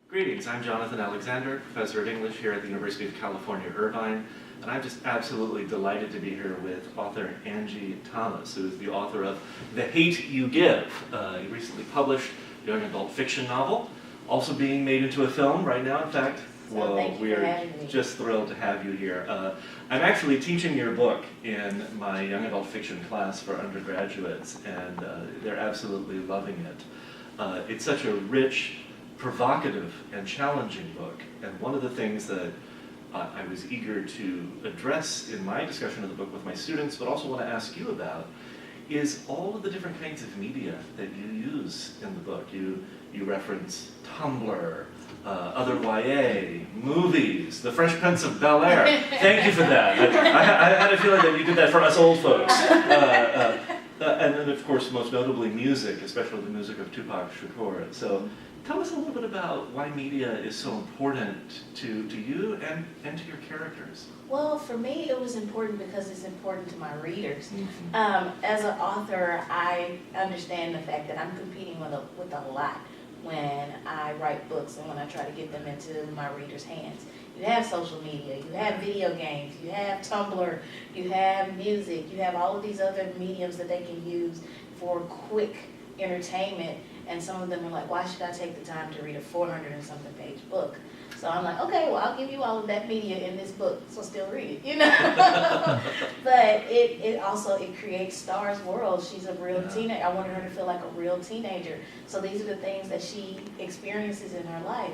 Greetings, I'm Jonathan Alexander, professor of English here at the University of California, Irvine, and I'm just absolutely delighted to be here with author Angie Thomas, who is the author of The Hate You Give, a recently published young adult fiction novel, also being made into a film right now, in fact. We are just thrilled to have you here. I'm actually teaching your book in my young adult fiction class for undergraduates, and they're absolutely loving it. It's such a rich, provocative, and challenging book, and one of the things that I was eager to address in my discussion of the book with my students, but also want to ask you about, is all of the different kinds of media that you use in the book. You reference Tumblr, other YA, movies, The Fresh Prince of Bel-Air. Thank you for that. I had a feeling that you did that for us old folks. And then, of course, most notably music, especially the music of Tupac Shakur. So tell us a little bit about why media is so important to you and to your characters. Well, for me, it was important because it's important to my readers. As an author, I understand the fact that I'm competing with a lot when I write books and when I try to get them into my readers' hands. You have social media, you have video games, you have Tumblr, you have music, you have all of these other mediums that they can use for quick entertainment, and some of them are like, why should I take the time to read a 400 and something page book? So I'm like, okay, well, I'll give you all of that media in this book, so still read it, you know? But it also creates Star's world. She's a real teenager. I wanted her to feel like a real teenager. So these are the things that she experiences in her life.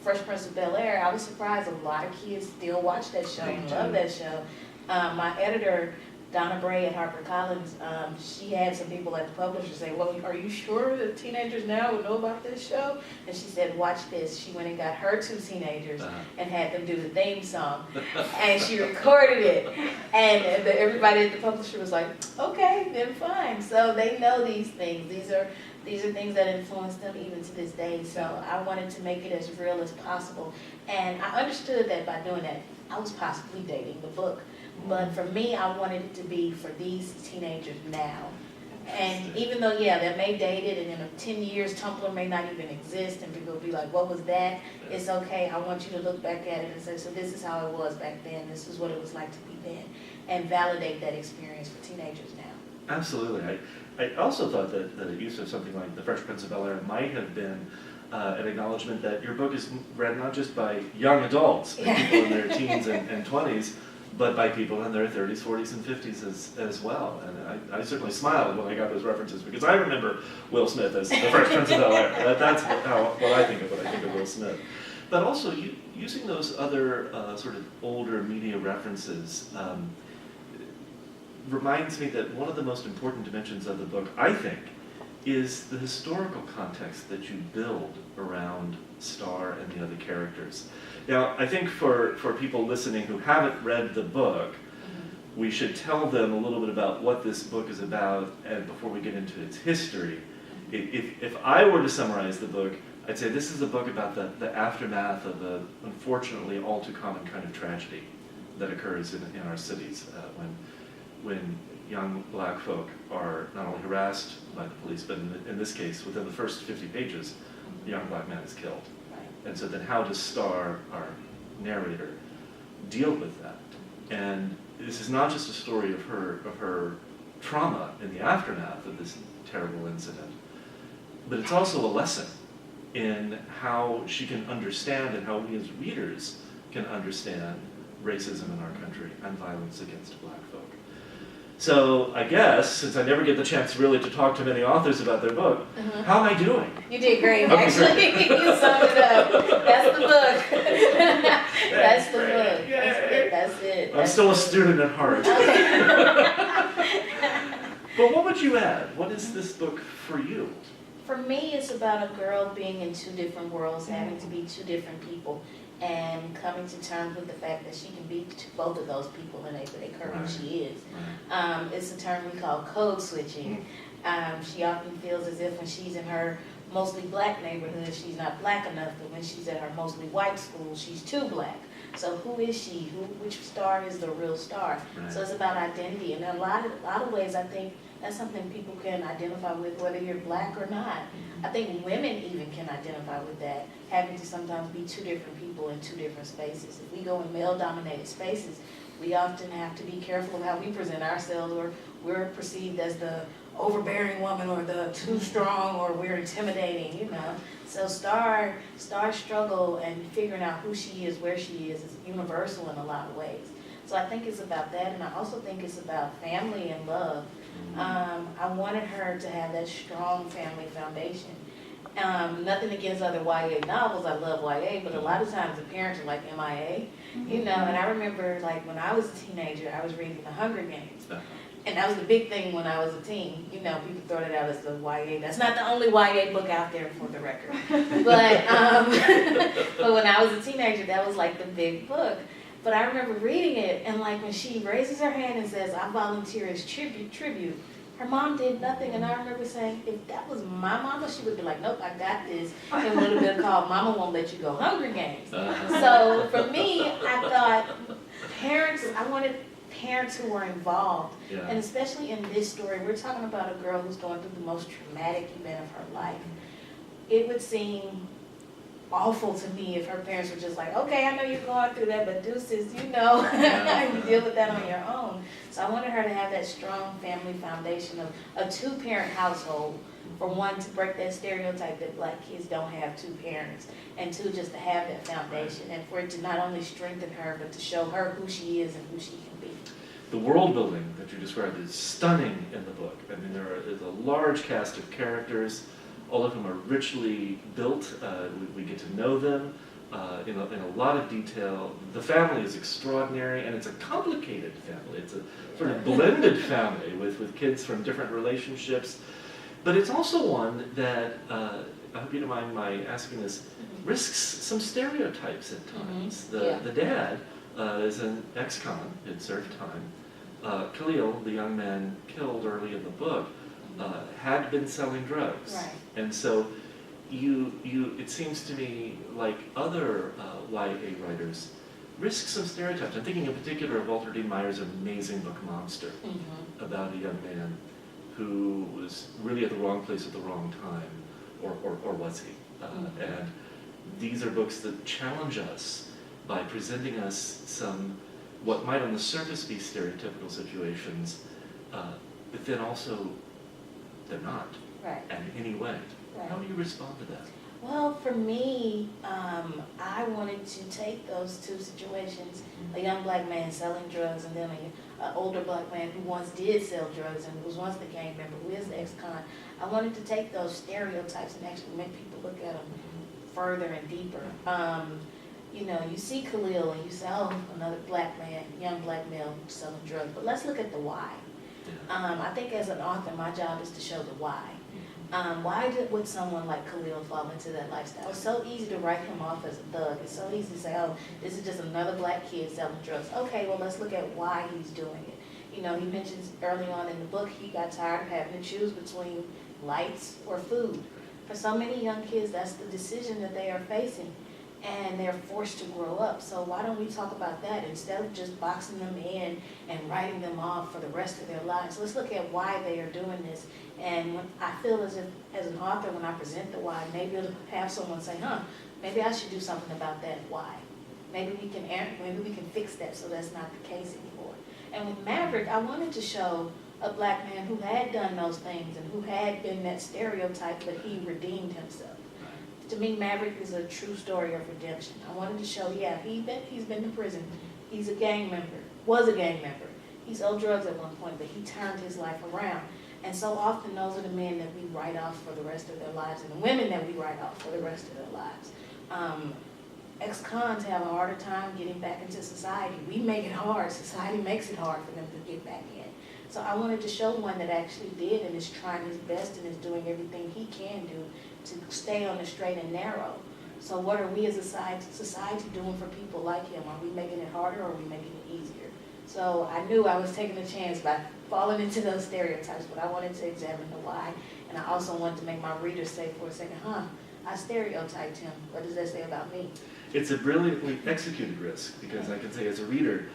Fresh Prince of Bel-Air, I was surprised a lot of kids still watch that show and love that show. My editor, Donna Bray at HarperCollins, she had some people at the publisher say, well, are you sure that teenagers now would know about this show? And she said, watch this. She went and got her two teenagers and had them do the theme song. And she recorded it. And everybody at the publisher was like, okay, then fine. So they know these things. These are things that influence them even to this day. So I wanted to make it as real as possible. And I understood that by doing that, I was possibly dating the book. But for me, I wanted it to be for these teenagers now. And even though, they may date it, and in 10 years, Tumblr may not even exist, and people will be like, what was that? It's okay. I want you to look back at it and say, so this is how it was back then. This is what it was like to be then. And validate that experience for teenagers now. Absolutely. I also thought that the use of something like The Fresh Prince of Bel-Air might have been an acknowledgement that your book is read not just by young adults, people in their teens and 20s, but by people in their 30s, 40s, and 50s as well. And I certainly smiled when I got those references, because I remember Will Smith as the Fresh Prince of Bel-Air. That's what I think of when I think of Will Smith. But also, using those other sort of older media references reminds me that one of the most important dimensions of the book, I think, is the historical context that you build around Star and the other characters. Now, I think for people listening who haven't read the book, we should tell them a little bit about what this book is about, and before we get into its history. If I were to summarize the book, I'd say this is a book about the aftermath of the unfortunately all too common kind of tragedy that occurs in our cities when young black folk are not only harassed by the police, but in this case, within the first 50 pages, a young black man is killed. And so then how does Star, our narrator, deal with that? And this is not just a story of her trauma in the aftermath of this terrible incident, but it's also a lesson in how she can understand and how we as readers can understand racism in our country and violence against black folk. So I guess, since I never get the chance really to talk to many authors about their book, how am I doing? You did great, Okay, actually. great. You summed it up. That's the book. That's the great. book. Yay. That's it. I'm still a student at heart. Okay. But what would you add? What is this book for you? For me, it's about a girl being in two different worlds, having to be two different people, and coming to terms with the fact that she can be both of those people in a current she is. It's a term we call code switching. She often feels as if when she's in her mostly black neighborhood, she's not black enough, but when she's at her mostly white school, she's too black. So who is she? Which star is the real star? Right. So it's about identity, and in a lot of ways, I think that's something people can identify with, whether you're black or not. I think women even can identify with that, having to sometimes be two different people in two different spaces. If we go in male-dominated spaces, we often have to be careful of how we present ourselves, or we're perceived as the overbearing woman, or the too strong, or we're intimidating, you know. So Star's struggle and figuring out who she is, where she is universal in a lot of ways. So I think it's about that, and I also think it's about family and love. I wanted her to have that strong family foundation. Nothing against other YA novels, I love YA, but a lot of times the parents are like MIA, you know, and I remember like when I was a teenager, I was reading The Hunger Games. And that was the big thing when I was a teen. You know, people throw it out as the YA. That's not the only YA book out there, for the record. But, but when I was a teenager, that was like the big book. But I remember reading it, and like when she raises her hand and says, I volunteer as tribute, her mom did nothing. And I remember saying, if that was my mama, she would be like, nope, I got this. And would have been called Mama Won't Let You Go Hunger Games. So for me, I thought I wanted parents who were involved. Yeah. And especially in this story, we're talking about a girl who's going through the most traumatic event of her life. It would seem awful to me if her parents were just like, okay, I know you're going through that, but deuces, you know, you deal with that on your own. So I wanted her to have that strong family foundation of a two-parent household. For one, to break that stereotype that black kids don't have two parents, and two, just to have that foundation, and for it to not only strengthen her, but to show her who she is and who she can be. The world building that you described is stunning in the book. I mean, there's a large cast of characters. All of them are richly built. We get to know them in a lot of detail. The family is extraordinary, and it's a complicated family. It's a sort of blended family with kids from different relationships. But it's also one that, I hope you don't mind my asking this, risks some stereotypes at times. The dad is an ex-con, had served time. Khalil, the young man killed early in the book, had been selling drugs. Right. And so it seems to me like other YA writers risk some stereotypes. I'm thinking in particular of Walter D. Meyer's amazing book Monster, about a young man who was really at the wrong place at the wrong time, or was he? And these are books that challenge us by presenting us some, what might on the surface be stereotypical situations, but then also they're not, in any way. Right. How do you respond to that? Well, for me, I wanted to take those two situations, a young black man selling drugs, and then an older black man who once did sell drugs and was once the gang member, who is the ex-con. I wanted to take those stereotypes and actually make people look at them further and deeper. You know, you see Khalil and you say, oh, another black man, young black male selling drugs, but let's look at the why. I think as an author, my job is to show the why. Why would someone like Khalil fall into that lifestyle? It's so easy to write him off as a thug. It's so easy to say, oh, this is just another black kid selling drugs. Okay, well, let's look at why he's doing it. You know, he mentions early on in the book, he got tired of having to choose between lights or food. For so many young kids, that's the decision that they are facing, and they're forced to grow up. So why don't we talk about that instead of just boxing them in and writing them off for the rest of their lives? Let's look at why they are doing this. And when I feel as if, as an author, when I present the why, maybe it'll have someone say, maybe I should do something about that why. Maybe we can fix that so that's not the case anymore. And with Maverick, I wanted to show a black man who had done those things and who had been that stereotype, but he redeemed himself. To me, Maverick is a true story of redemption. I wanted to show, he's been to prison. He's a gang member, was a gang member. He sold drugs at one point, but he turned his life around. And so often those are the men that we write off for the rest of their lives, and the women that we write off for the rest of their lives. Ex-cons have a harder time getting back into society. We make it hard. Society makes it hard for them to get back in. So I wanted to show one that actually did and is trying his best and is doing everything he can do to stay on the straight and narrow. So what are we as a society doing for people like him? Are we making it harder or are we making it easier? So I knew I was taking a chance by falling into those stereotypes, but I wanted to examine the why. And I also wanted to make my readers say for a second, I stereotyped him. What does that say about me? It's a brilliantly executed risk, because I can say as a reader,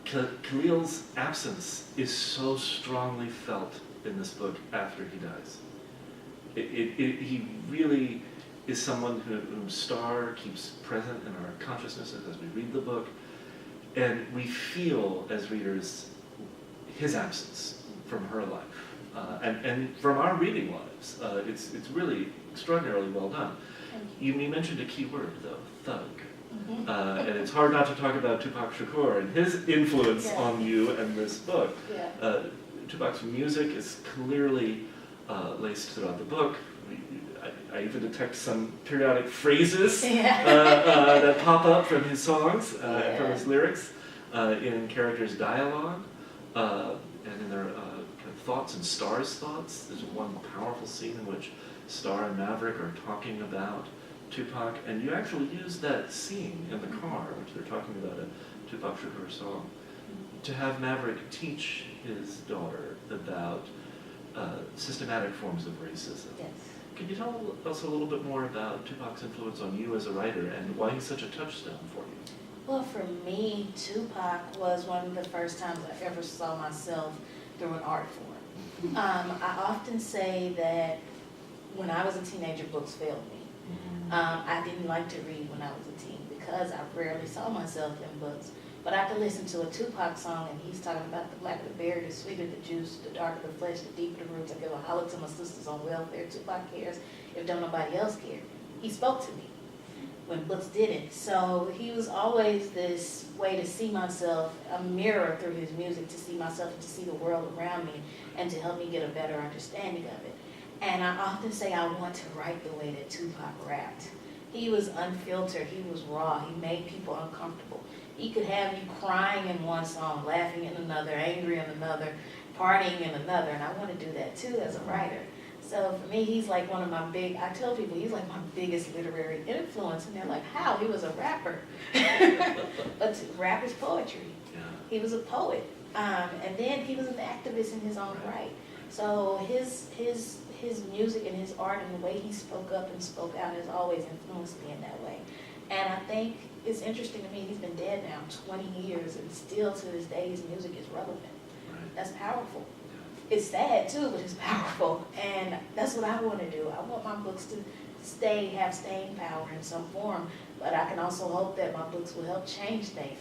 Khalil's absence is so strongly felt in this book after he dies. He really is someone whose star keeps present in our consciousnesses as we read the book, and we feel as readers his absence from her life, and from our reading lives. It's really extraordinarily well done. You mentioned a key word, though, thug. Mm-hmm. And it's hard not to talk about Tupac Shakur and his influence on you and this book. Yeah. Tupac's music is clearly laced throughout the book. I even detect some periodic phrases that pop up from his songs and from his lyrics in characters' dialogue and in their kind of thoughts and Star's thoughts. There's one powerful scene in which Star and Maverick are talking about Tupac, and you actually use that scene in the car, which they're talking about a Tupac Shakur song, to have Maverick teach his daughter about systematic forms of racism. Yes. Can you tell us a little bit more about Tupac's influence on you as a writer and why he's such a touchstone for you? Well, for me, Tupac was one of the first times I ever saw myself through an art form. I often say that when I was a teenager, books failed me. I didn't like to read when I was a teen because I rarely saw myself in books. But I could listen to a Tupac song and he's talking about the blacker the berry, the sweeter the juice, the darker the flesh, the deeper the roots. I give a holler to my sisters on welfare. Tupac cares if don't nobody else care. He spoke to me when books didn't. So he was always this way to see myself, a mirror through his music, to see myself and to see the world around me and to help me get a better understanding of it. And I often say I want to write the way that Tupac rapped. He was unfiltered, he was raw, he made people uncomfortable. He could have you crying in one song, laughing in another, angry in another, partying in another, and I want to do that too as a writer. So for me, he's like one of my I tell people he's like my biggest literary influence, and they're like, how? He was a rapper. But rap is poetry. Yeah. He was a poet. And then he was an activist in his own right. So his music and his art and the way he spoke up and spoke out has always influenced me in that way. And I think it's interesting to me, he's been dead now 20 years and still to this day his music is relevant. Right. That's powerful. It's sad too, but it's powerful. And that's what I want to do. I want my books to have staying power in some form, but I can also hope that my books will help change things.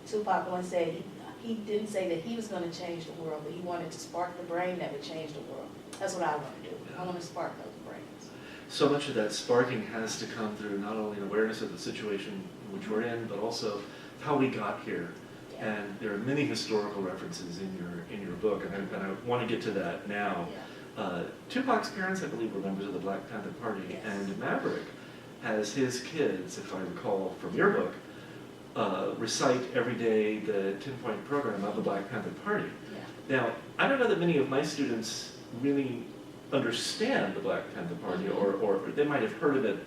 Tupac once said he didn't say that he was going to change the world, but he wanted to spark the brain that would change the world. That's what I want to do. I want to spark those brains. So much of that sparking has to come through not only an awareness of the situation in which we're in, but also how we got here. Yeah. And there are many historical references in your book, and I want to get to that now. Yeah. Tupac's parents, I believe, were members of the Black Panther Party, Yes. and Maverick has his kids, if I recall from your book, recite every day the 10-point program of the Black Panther Party. Yeah. Now, I don't know that many of my students really understand the Black Panther Party, or they might have heard of it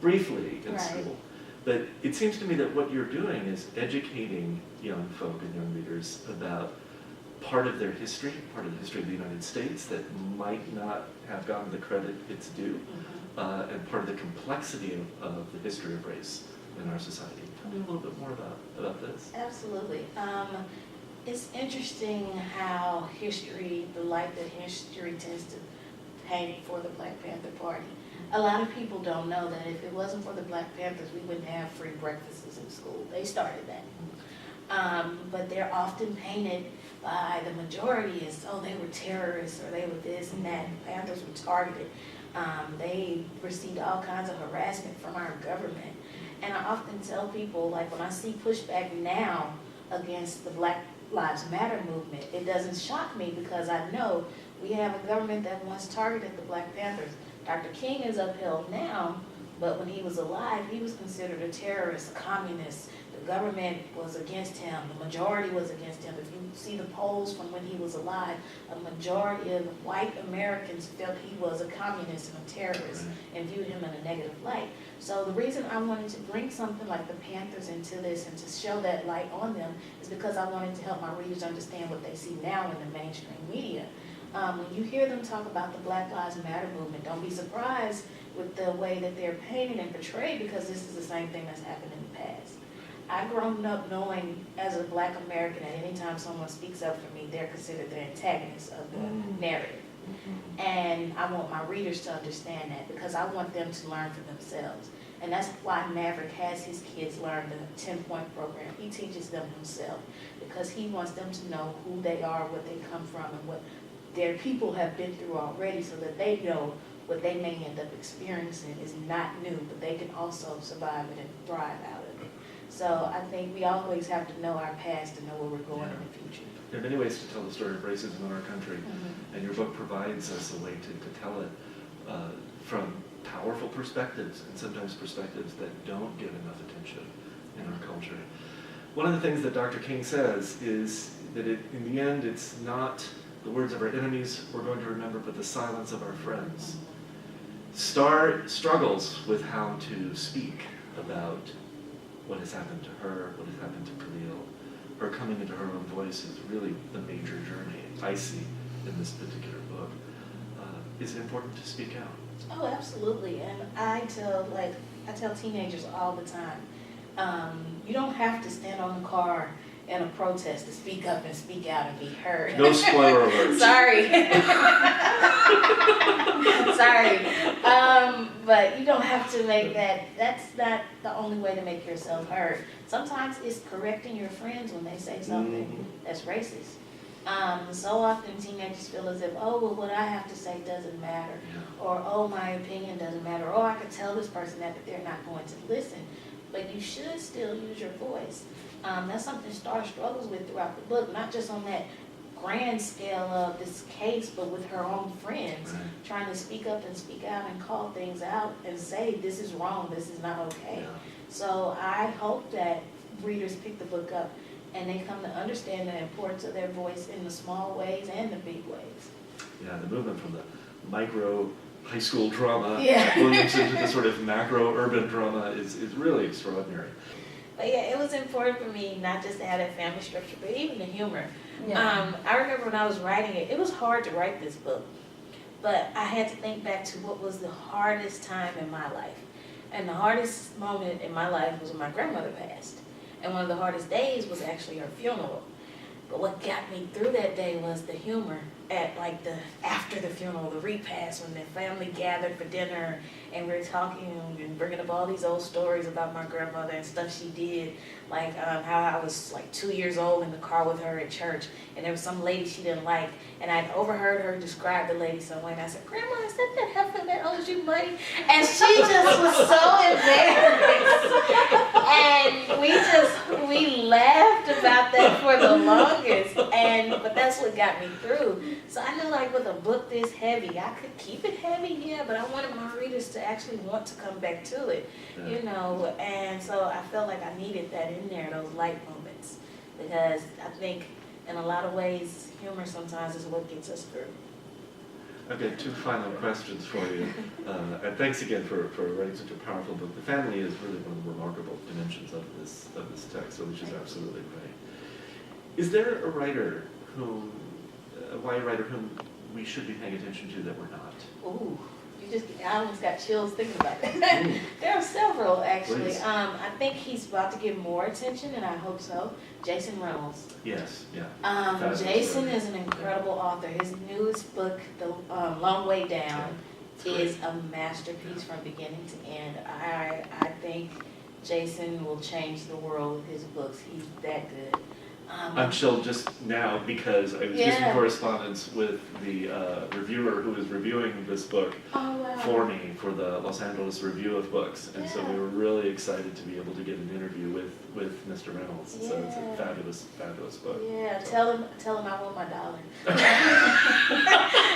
briefly in school. But it seems to me that what you're doing is educating young folk and young readers about part of their history, part of the history of the United States that might not have gotten the credit it's due, and part of the complexity of the history of race in our society. Tell me a little bit more about this. Absolutely. It's interesting how the light that history tends to paint for the Black Panther Party. A lot of people don't know that if it wasn't for the Black Panthers, we wouldn't have free breakfasts in school. They started that. But they're often painted by the majority as, oh, they were terrorists, or they were this and that. The Panthers were targeted. They received all kinds of harassment from our government. And I often tell people, like when I see pushback now against the Black Lives Matter movement, it doesn't shock me because I know we have a government that once targeted the Black Panthers. Dr. King is upheld now, but when he was alive, he was considered a terrorist, a communist. The government was against him. The majority was against him. If you see the polls from when he was alive, a majority of white Americans felt he was a communist and a terrorist and viewed him in a negative light. So the reason I wanted to bring something like the Panthers into this and to show that light on them is because I wanted to help my readers understand what they see now in the mainstream media. When you hear them talk about the Black Lives Matter movement, don't be surprised with the way that they're painted and portrayed, because this is the same thing that's happened in the past. I've grown up knowing as a Black American that anytime someone speaks up for me, they're considered the antagonist of the narrative. And I want my readers to understand that, because I want them to learn for themselves. And that's why Maverick has his kids learn the 10-point program. He teaches them himself, because he wants them to know who they are, where they come from, and what their people have been through already, so that they know what they may end up experiencing is not new, but they can also survive it and thrive out of it. So I think we always have to know our past to know where we're going in the future. There are many ways to tell the story of racism in our country, and your book provides us a way to tell it from powerful perspectives, and sometimes perspectives that don't get enough attention in our culture. One of the things that Dr. King says is that in the end, it's not the words of our enemies we're going to remember, but the silence of our friends. Star struggles with how to speak about what has happened to her, what has happened to Khalil. Her coming into her own voice is really the major journey I see in this particular book. Is it important to speak out? Oh, absolutely. And I tell teenagers all the time, you don't have to stand on the car in a protest to speak up and speak out and be heard. No spoiler alert. Sorry. Sorry. But you don't have to make that's not the only way to make yourself heard. Sometimes it's correcting your friends when they say something that's racist. So often teenagers feel as if, oh, well, what I have to say doesn't matter, or oh, my opinion doesn't matter, or I could tell this person that, but they're not going to listen. But you should still use your voice. That's something Star struggles with throughout the book, not just on that grand scale of this case, but with her own friends, trying to speak up and speak out and call things out and say, this is wrong, this is not okay. So I hope that readers pick the book up and they come to understand the importance of their voice in the small ways and the big ways. Yeah, the movement from the micro high school drama into the sort of macro urban drama is really extraordinary. But yeah, it was important for me not just to have that family structure, but even the humor. I remember when I was writing it, it was hard to write this book, but I had to think back to what was the hardest time in my life. And the hardest moment in my life was when my grandmother passed. And one of the hardest days was actually her funeral. But what got me through that day was the humor at after the funeral, the repast, when the family gathered for dinner and we're talking and bringing up all these old stories about my grandmother and stuff she did, like how I was like 2 years old in the car with her at church, and there was some lady she didn't like, and I'd overheard her describe the lady some way, and I said, "Grandma, is that heifer that owes you money?" And she just was so embarrassed, and we laughed about that for the longest, but that's what got me through. So I knew, like, with a book this heavy, I could keep it heavy, but I wanted my readers to actually want to come back to it, you know, and so I felt like I needed that in there, those light moments, because I think in a lot of ways, humor sometimes is what gets us through. I've got two final questions for you, and thanks again for writing such a powerful book. The family is really one of the remarkable dimensions of this text, so which is absolutely right. Is there a writer whom we should be paying attention to that we're not? Ooh, I almost got chills thinking about that. There are several, actually. I think he's about to get more attention, and I hope so. Jason Reynolds. Yes, yeah. Jason is an incredible author. His newest book, The Long Way Down, is a masterpiece from beginning to end. I think Jason will change the world with his books. He's that good. I'm chilled just now because I was just in correspondence with the reviewer who is reviewing this book for me for the Los Angeles Review of Books, and so we were really excited to be able to get an interview with Mr. Reynolds. So it's a fabulous, fabulous book. Yeah, so. Tell him I want my dollar.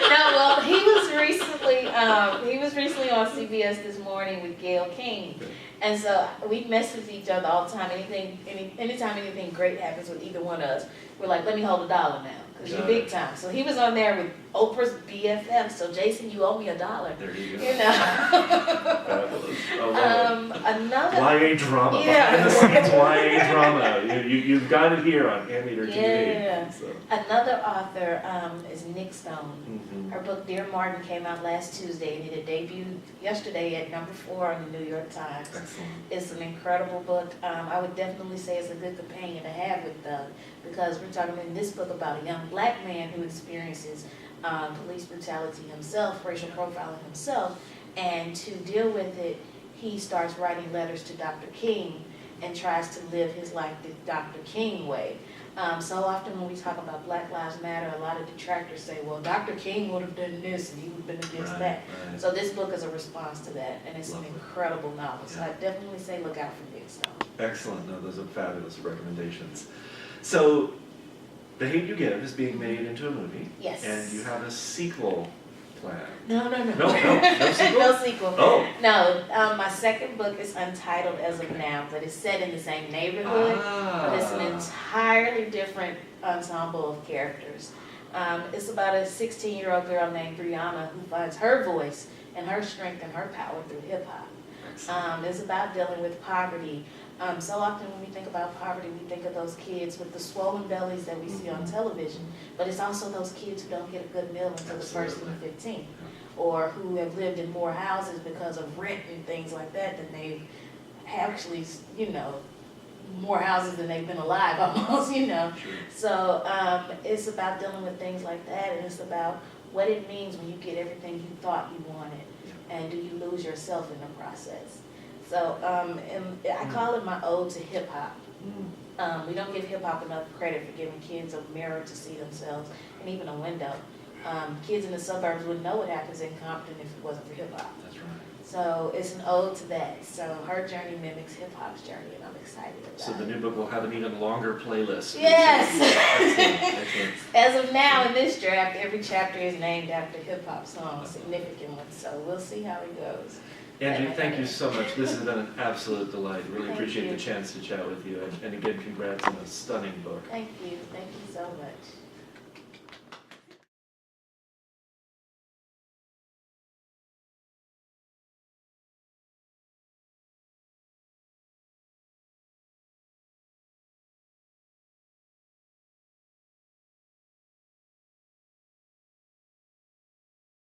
No, well, he was recently on CBS This Morning with Gayle King. And so we message each other all the time. Anytime anything great happens with either one of us, we're like, let me hold $1 now, because you're big time. So he was on there with Oprah's BFF. So Jason, you owe me $1. There you go. You know. Fabulous. I love it. Another. YA drama. Yeah. Behind the scenes YA drama. You've got it here on Animator TV. Yeah. So. Another author is Nick Stone. Mhm. Her book Dear Martin came out last Tuesday and it debuted yesterday at number 4 on the New York Times. Excellent. It's an incredible book. I would definitely say it's a good companion to have with Doug because we're talking in this book about a young black man who experiences police brutality himself, racial profiling himself, and to deal with it, he starts writing letters to Dr. King and tries to live his life the Dr. King way. So often when we talk about Black Lives Matter, a lot of detractors say, well, Dr. King would have done this and he would have been against that. Right. So this book is a response to that, and it's Lovely. an incredible novel. So Yeah. I definitely say look out for Nick Stone. Excellent. No, those are fabulous recommendations. So, The Hate You Give is being made into a movie. Yes. And you have a sequel planned. No. No sequel? No sequel. Oh. No, my second book is untitled as of now, but it's set in the same neighborhood. But it's an entirely different ensemble of characters. It's about a 16-year-old girl named Brianna who finds her voice and her strength and her power through hip hop. It's about dealing with poverty. So often when we think about poverty, we think of those kids with the swollen bellies that we see on television, but it's also those kids who don't get a good meal until the first and the 15th, or who have lived in more houses because of rent and things like that than they've actually, more houses than they've been alive almost, Sure. So it's about dealing with things like that, and it's about what it means when you get everything you thought you wanted, and do you lose yourself in the process. So and I call it my ode to hip hop. We don't give hip hop enough credit for giving kids a mirror to see themselves, and even a window. Kids in the suburbs wouldn't know what happens in Compton if it wasn't for hip hop. That's right. So it's an ode to that. So her journey mimics hip hop's journey, and I'm excited about it. So the new book will have an even longer playlist. Yes. Excellent. Excellent. As of now, in this draft, every chapter is named after hip hop songs, significant ones. So we'll see how it goes. Angie, thank you so much. This has been an absolute delight. Really Thank appreciate you. the chance to chat with you. And again, congrats on a stunning book. Thank you so much.